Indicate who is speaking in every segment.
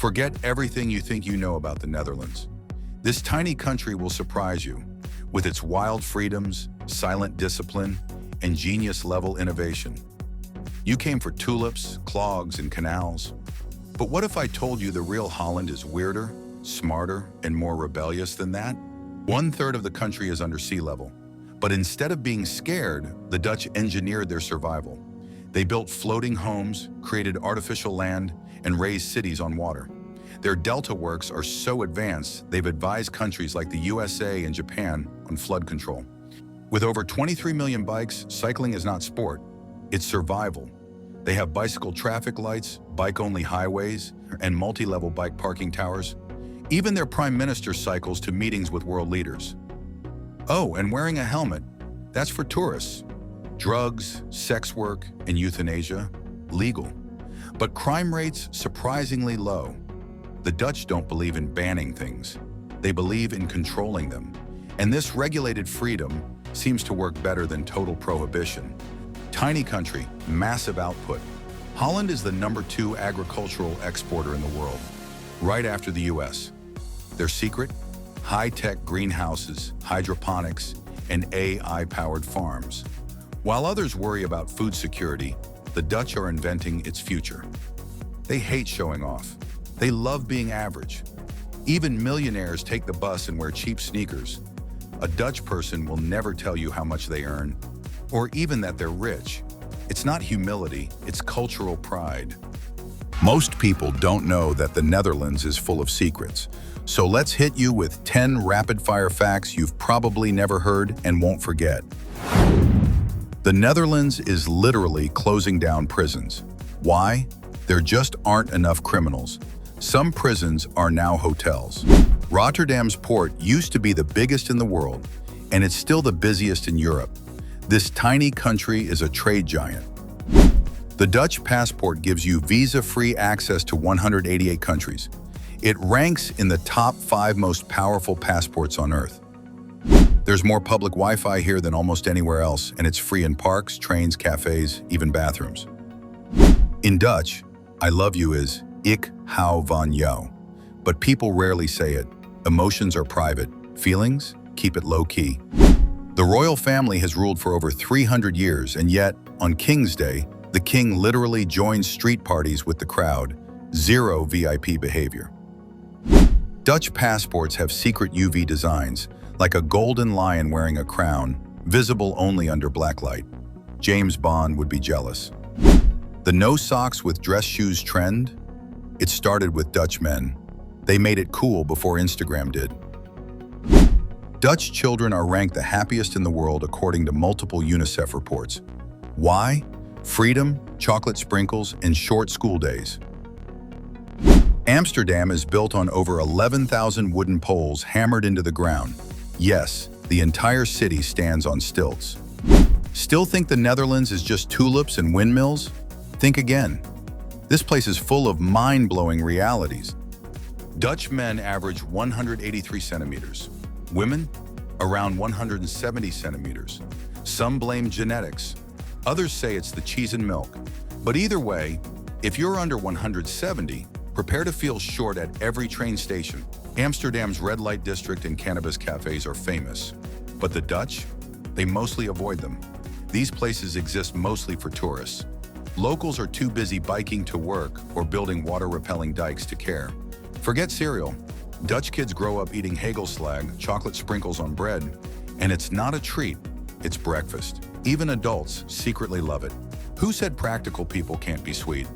Speaker 1: Forget everything you think you know about the Netherlands. This tiny country will surprise you with its wild freedoms, silent discipline, and genius-level innovation. You came for tulips, clogs, and canals. But what if I told you the real Holland is weirder, smarter, and more rebellious than that? 1/3 of the country is under sea level. But instead of being scared, the Dutch engineered their survival. They built floating homes, created artificial land, and raised cities on water. Their delta works are so advanced, they've advised countries like the USA and Japan on flood control. With over 23 million bikes, cycling is not sport, it's survival. They have bicycle traffic lights, bike-only highways, and multi-level bike parking towers. Even their prime minister cycles to meetings with world leaders. Oh, and wearing a helmet, that's for tourists. Drugs, sex work, and euthanasia, legal. But crime rates surprisingly low. The Dutch don't believe in banning things. They believe in controlling them. And this regulated freedom seems to work better than total prohibition. Tiny country, massive output. Holland is the #2 agricultural exporter in the world, right after the US. Their secret? High-tech greenhouses, hydroponics, and AI-powered farms. While others worry about food security, the Dutch are inventing its future. They hate showing off. They love being average. Even millionaires take the bus and wear cheap sneakers. A Dutch person will never tell you how much they earn, or even that they're rich. It's not humility, it's cultural pride. Most people don't know that the Netherlands is full of secrets. So let's hit you with 10 rapid-fire facts you've probably never heard and won't forget. The Netherlands is literally closing down prisons. Why? There just aren't enough criminals. Some prisons are now hotels. Rotterdam's port used to be the biggest in the world, and it's still the busiest in Europe. This tiny country is a trade giant. The Dutch passport gives you visa-free access to 188 countries. It ranks in the top 5 most powerful passports on Earth. There's more public Wi-Fi here than almost anywhere else, and it's free in parks, trains, cafes, even bathrooms. In Dutch, I love you is ik hou van jou, but people rarely say it. Emotions are private. Feelings? Keep it low-key. The royal family has ruled for over 300 years, and yet, on King's Day, the king literally joins street parties with the crowd. Zero VIP behavior. Dutch passports have secret UV designs, like a golden lion wearing a crown, visible only under black light. James Bond would be jealous. The no socks with dress shoes trend? It started with Dutch men. They made it cool before Instagram did. Dutch children are ranked the happiest in the world according to multiple UNICEF reports. Why? Freedom, chocolate sprinkles, and short school days. Amsterdam is built on over 11,000 wooden poles hammered into the ground. Yes, the entire city stands on stilts. Still think the Netherlands is just tulips and windmills? Think again. This place is full of mind-blowing realities. Dutch men average 183 centimeters. Women? Around 170 centimeters. Some blame genetics. Others say it's the cheese and milk. But either way, if you're under 170, prepare to feel short at every train station. Amsterdam's red light district and cannabis cafes are famous. But the Dutch? They mostly avoid them. These places exist mostly for tourists. Locals are too busy biking to work or building water-repelling dikes to care. Forget cereal. Dutch kids grow up eating hagelslag, chocolate sprinkles on bread, and it's not a treat, it's breakfast. Even adults secretly love it. Who said practical people can't be sweet?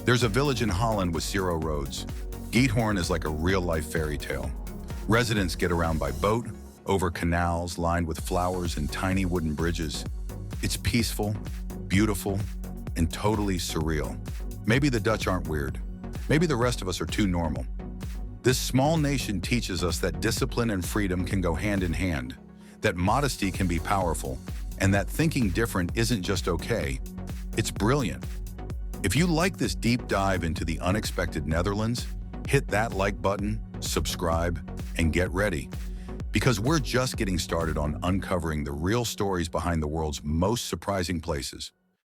Speaker 1: There's a village in Holland with 0 roads. Giethoorn is like a real-life fairy tale. Residents get around by boat, over canals lined with flowers and tiny wooden bridges. It's peaceful, beautiful, and totally surreal. Maybe the Dutch aren't weird. Maybe the rest of us are too normal. This small nation teaches us that discipline and freedom can go hand in hand, that modesty can be powerful, and that thinking different isn't just okay, it's brilliant. If you like this deep dive into the unexpected Netherlands, hit that like button, subscribe, and get ready. Because we're just getting started on uncovering the real stories behind the world's most surprising places.